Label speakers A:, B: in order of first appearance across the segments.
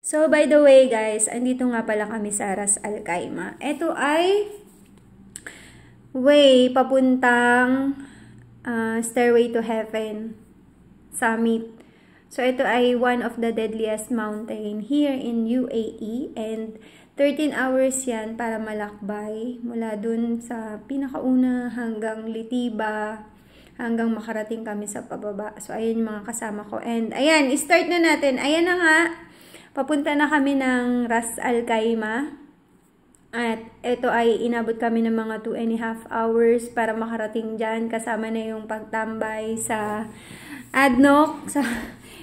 A: So, by the way guys, andito nga pala kami sa Ras Al Khaimah. Ito ay way papuntang Stairway to Heaven Summit. So, ito ay one of the deadliest mountain here in UAE and 13 hours yan para malakbay mula dun sa pinakauna hanggang Litiba hanggang makarating kami sa pababa. So, ayan yung mga kasama ko. And ayan, start na natin. Ayan na nga. Papunta na kami ng Ras Al Khaimah. At ito ay inabot kami ng mga 2.5 hours para makarating dyan. Kasama na yung pagtambay sa ADNOC.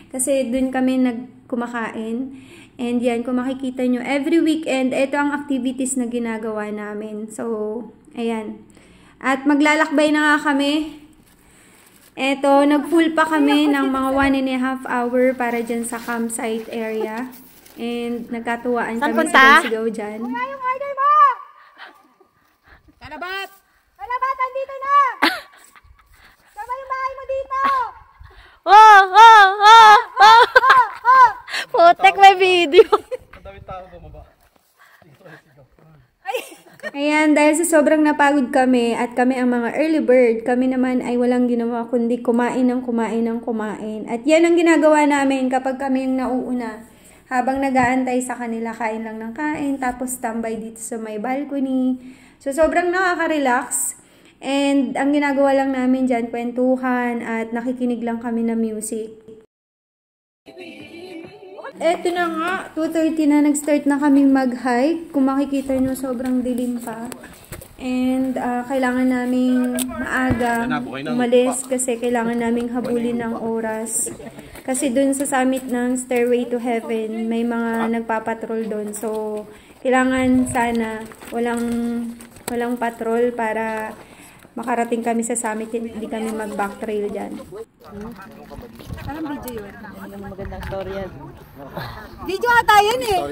A: Kasi dun kami nagkumakain. And yan, kung makikita nyo, every weekend, ito ang activities na ginagawa namin. So, ayan. At maglalakbay na nga kami. Ito, nag-full pa kami ng mga 1.5 hour para dyan sa campsite area. And nagkatuwaan kami sa sigaw dyan.
B: Kuya, yung order mo! Kalabat! Kalabat, andito na! Sama yung bahay mo dito!
C: Putek, may video.
D: Madaming tao bumaba.
A: Ayan, dahil sa sobrang napagod kami at kami ang mga early bird, kami naman ay walang ginawa kundi kumain ng kumain. At yan ang ginagawa namin kapag kami yung nauuna. Habang nag-aantay sa kanila, kain lang ng kain, tapos tambay dito sa may balcony. So, sobrang nakaka-relax. And ang ginagawa lang namin dyan, kwentuhan at nakikinig lang kami ng music. Eto na nga, 2:30 na, nag-start na kaming mag-hike. Kung makikita nyo, sobrang dilim pa. And kailangan naming maaga umalis kasi kailangan naming habulin ng oras. Kasi dun sa summit ng Stairway to Heaven, may mga nagpapatrol dun. So, kailangan sana walang patrol para makarating kami sa summit, hindi kami mag-backtrail dyan.
B: Anong video yun?
C: Yung magandang story yan.
B: Video ata yun eh!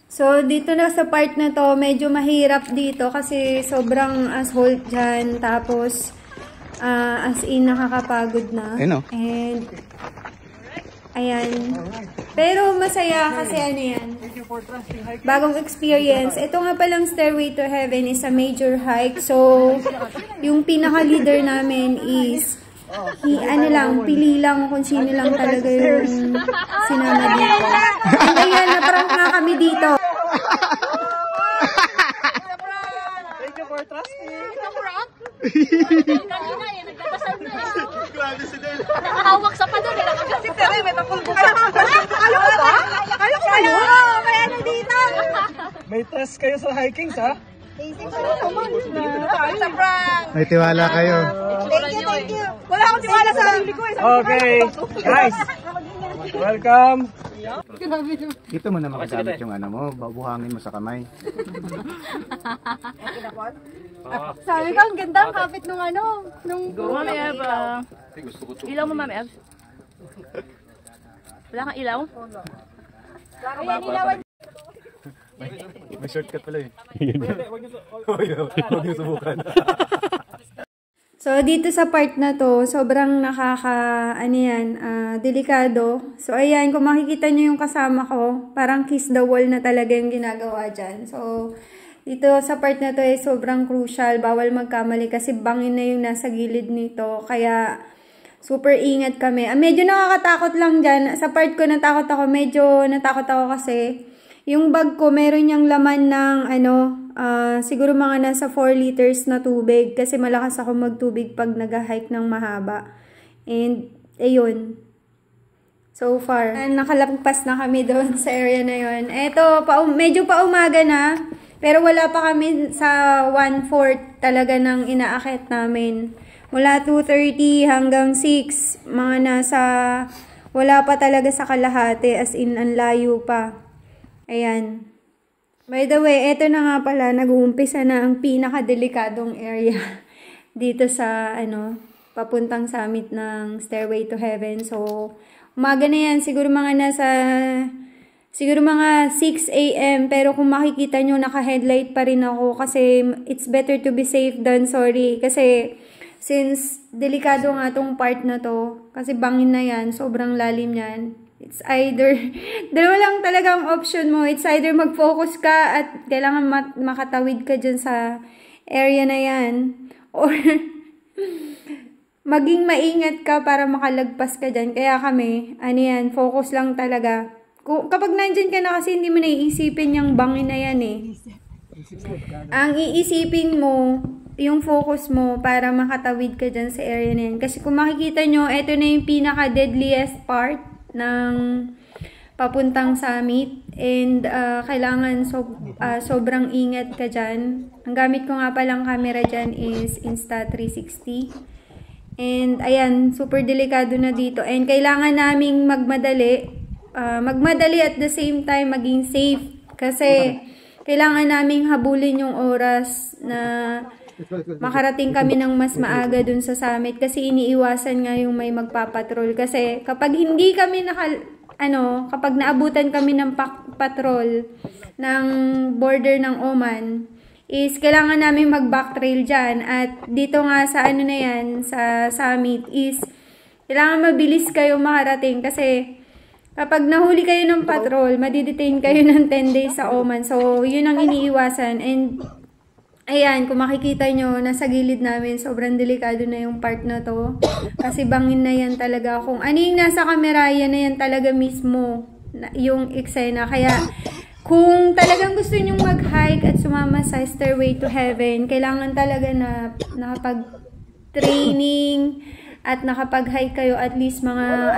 A: So, dito na sa part na to, medyo mahirap dito kasi sobrang assault dyan. Tapos, as in, nakakapagod na. And, ayan. Pero masaya kasi ano yan. Bagong experience. Ito nga palang Stairway to Heaven is a major hike. So, yung pinaka-leader namin is pili lang kung sino lang talaga yung sinama dito. And ayan, naparang nga kami dito.
D: Thank you for trusting.
C: Kanina eh, nagdadasal na eh.
D: Grabe si Del.
C: Nakahawak sa pader eh.
B: Si Tere, may papulbog sa Kala ko ba? Kala ko kayo? Oo, may ano dito.
D: May trust kayo sa hiking, ha?
B: Basic pa rin naman. Sa prank.
E: May tiwala kayo.
B: Thank you. Wala akong tiwala sa sarili ko eh.
D: Okay, guys. Welcome.
E: Dito mo na makagamit yung ano mo, babuhangin mo sa kamay.
B: Sabi ko, ang ganda ang kapit nung ano.
C: Mami Eb, ilaw mo Mami Eb. Wala kang ilaw?
B: Ayan, ilawan.
E: May shortcut pala eh. Huwag niyo subukan.
A: So, dito sa part na to, sobrang delikado. So, ayan, kung makikita nyo yung kasama ko, parang kiss the wall na talaga yung ginagawa dyan. So, dito sa part na to ay sobrang crucial. Bawal magkamali kasi bangin na yung nasa gilid nito. Kaya, super ingat kami. Medyo nakakatakot lang dyan. Sa part ko natakot ako, medyo natakot ako kasi yung bag ko, meron niyang laman ng siguro mga nasa 4 liters na tubig kasi malakas ako magtubig pag nag-hike ng mahaba. And, ayun. So far, nakalagpas na kami doon sa area na yun. Eto, medyo pa umaga na, pero wala pa kami sa 1/4 talaga ng inaakit namin. Mula 2:30 hanggang 6, wala pa talaga sa kalahati, as in, ang layo pa. Ayan. By the way, eto na nga pala, nag-uumpisa na ang pinakadelikadong area dito sa, papuntang summit ng Stairway to Heaven. So, umaga na yan, siguro mga 6 AM, pero kung makikita nyo, naka-headlight pa rin ako kasi it's better to be safe than sorry. Kasi, since delikado nga tong part na to, kasi bangin na yan, sobrang lalim yan, It's either, dalawa lang talagang option mo. It's either mag-focus ka at kailangan makatawid ka dyan sa area na yan. Or, maging maingat ka para makalagpas ka dyan. Kaya kami, ano yan, focus lang talaga. Kapag nandyan ka na kasi hindi mo naiisipin yung bangin na yan eh. Ang iisipin mo, yung focus mo para makatawid ka dyan sa area na yan. Kasi kung makikita nyo, ito na yung pinaka-deadliest part ng papuntang summit. And kailangan sobrang ingat ka dyan. Ang gamit ko nga palang camera dyan is Insta360. And ayan, super delikado na dito. And kailangan naming magmadali at the same time maging safe. Kasi kailangan naming habulin yung oras na makarating kami ng mas maaga dun sa summit. Kasi iniiwasan nga yung may magpapatrol. Kasi kapag hindi kami kapag naabutan kami ng patrol ng border ng Oman, is kailangan namin mag-backtrail dyan. At dito nga sa na yan, sa summit, is kailangan mabilis kayo makarating. Kasi kapag nahuli kayo ng patrol, madidetain kayo ng 10 days sa Oman. So, yun ang iniiwasan. And, ayan, kung makikita nyo, nasa gilid namin, sobrang delikado na yung part na to. Kasi bangin na yan talaga. Kung ano yung nasa kamera, yan na yan talaga mismo yung eksena. Kaya, kung talagang gusto nyong mag-hike at sumama sa Stairway to Heaven, kailangan talaga na nakapag-training at nakapag-hike kayo at least mga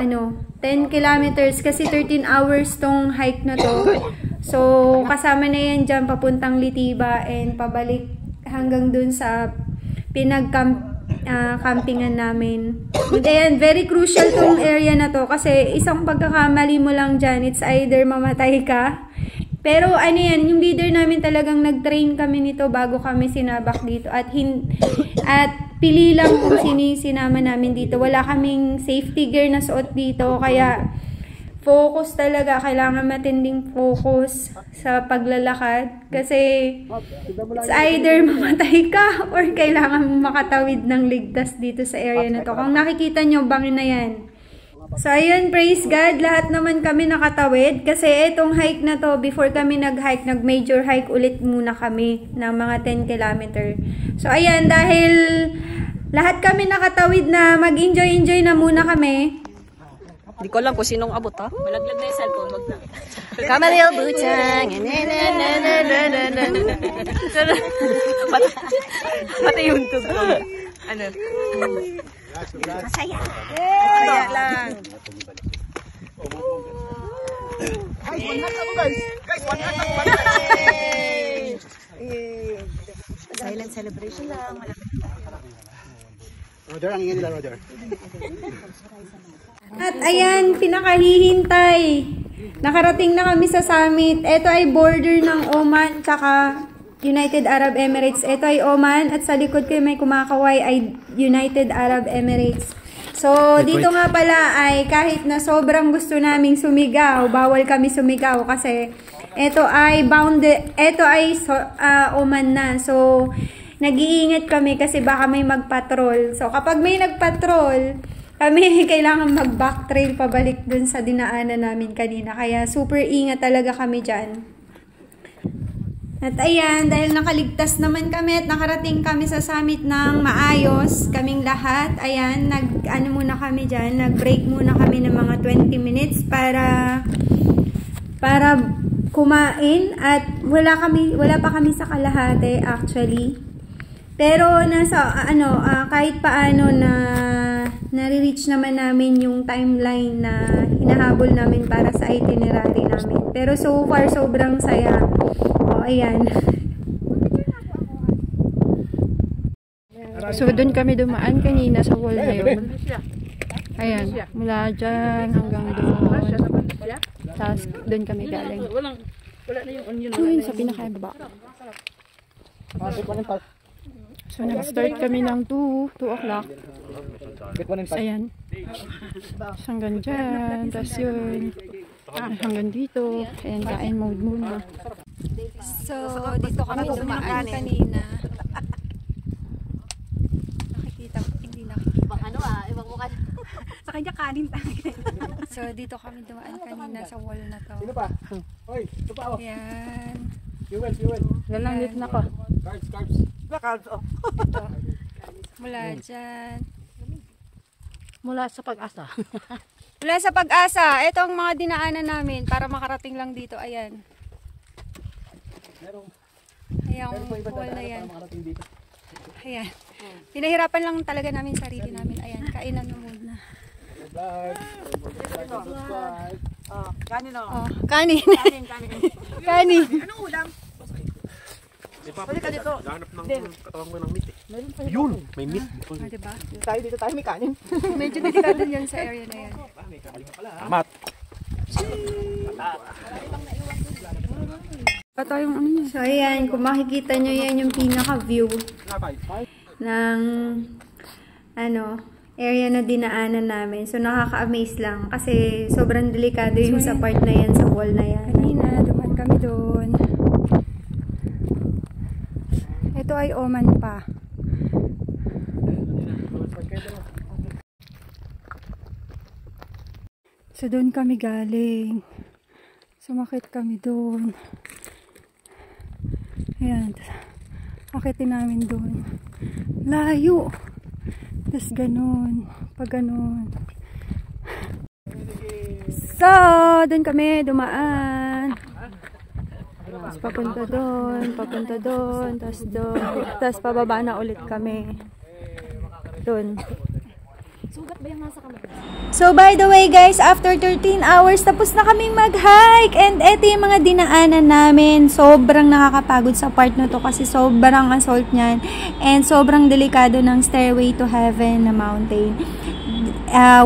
A: 10 kilometers kasi 13 hours tong hike na to. So, kasama na yan dyan papuntang Litiba and pabalik hanggang dun sa campingan namin. And ayan, very crucial tong area na to kasi isang pagkakamali mo lang dyan, it's either mamatay ka. Pero yung leader namin talagang nag-train kami nito bago kami sinabak dito at pili lang kung sinama namin dito. Wala kaming safety gear na suot dito kaya focus talaga. Kailangan matinding focus sa paglalakad kasi it's either mamatay ka or kailangan makatawid ng ligtas dito sa area na to. Kung nakikita nyo, bangin na yan. So, ayun, praise God, lahat naman kami nakatawid kasi itong hike na to, before kami nag-hike, nag-major hike ulit muna kami ng mga 10 kilometer. So, ayan, dahil lahat kami nakatawid na mag-enjoy na muna kami.
B: Hindi ko alam kung sinong abot, ha?
C: Malaglag na yung cellphone, wag na.
B: Kamaril butang.
C: Pati yung tugtog.
B: Masaya. Masaya lang.
D: Guys, one hand ako guys. Guys, one hand ako.
B: Silent celebration lang.
E: Roger, ang ingin nila, Roger.
A: At ayan, pinakahihintay. Nakarating na kami sa summit. Ito ay border ng Oman tsaka United Arab Emirates. Ito ay Oman at sa likod ko may kumakaway ay United Arab Emirates. So, dito nga pala ay kahit na sobrang gusto naming sumigaw, bawal kami sumigaw kasi ito ay Oman na. So, nag-iingat kami kasi baka may magpatrol. So, kapag may nagpatrol, kami kailangan mag-backtrail pabalik dun sa dinaanan namin kanina. Kaya super ingat talaga kami dyan. At ayan, dahil nakaligtas naman kami at nakarating kami sa summit ng maayos, kaming lahat, ayan, muna kami dyan, nag-break muna kami ng mga 20 minutes para kumain at wala pa kami sa kalahati actually. Pero kahit paano nare-reach naman namin yung timeline na hinahabol namin para sa itinerary namin. Pero so far, sobrang saya. O, ayan. So, doon kami dumaan kanina sa wall na yun. Ayan, mula dyan hanggang doon. Tapos, doon kami galing.
C: Wala na yung onion.
A: Doon sa pinakababa. So, nag-start kami ng 2 o'clock. Ayan. Hanggang dyan. Tapos yun. Hanggang dito. Ayan, kain mode muna. So, dito kami dumaan kanina. Nakikita ko, hindi nakikita.
C: Ibang ibang mukha.
B: Sa kanya kanin talaga.
A: So, dito kami dumaan kanina sa wall na to.
E: Sino pa? Oy, ito pa oh.
A: Yan.
E: Fuel.
C: Yan lang dito na ko.
E: Carbs.
A: Ito. Mula dyan.
C: Mula sa pag-asa.
A: Mula sa Pag-asa, ito ang mga dinaanan namin para makarating lang dito. Ayan. Ayan, wall na yan. Ayan. Pinahirapan lang talaga namin sarili namin. Ayan, kainan na muna.
B: Kanin o.
A: Oh, kanin.
B: Kanin.
A: Kanin.
B: Anong ulam?
D: Pwede ka dito. Hanap ng katawan ko ng meat eh. Yun, may meat.
A: Ah, diba?
B: Dito tayo may kanin.
A: Medyo delikado yan sa area na yan.
D: Amat.
A: So, ayan, kung makikita nyo yan yung pinaka-view ng area na dinaanan namin. So, nakaka-amaze lang kasi sobrang delikado yung sa part na yan, sa wall na yan. Kanina, duman kami doon. Ito ay Oman pa. So, doon kami galing. Sumakit kami doon. Ayan. Akitin namin doon. Layo. Tapos ganun. Pag ganun. So, doon kami dumaan. Tapos papunta doon. Tapos doon. Tapos pababa na ulit kami. Doon. So, by the way guys, after 13 hours, tapos na kaming mag-hike. And eto yung mga dinaanan namin. Sobrang nakakapagod sa part na to kasi sobrang assault niyan. And sobrang delikado ng Stairway to Heaven na mountain.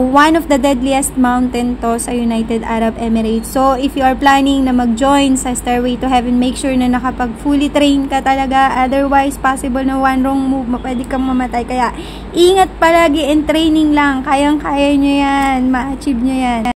A: One of the deadliest mountain to sa United Arab Emirates. So, if you are planning na mag-join sa Stairway to Heaven, make sure na nakapag fully train ka talaga. Otherwise, possible na one wrong move, pwede kang mamatay. Kaya, ingat palagi and training lang. Kayang-kaya nyo yan. Ma-achieve nyo yan.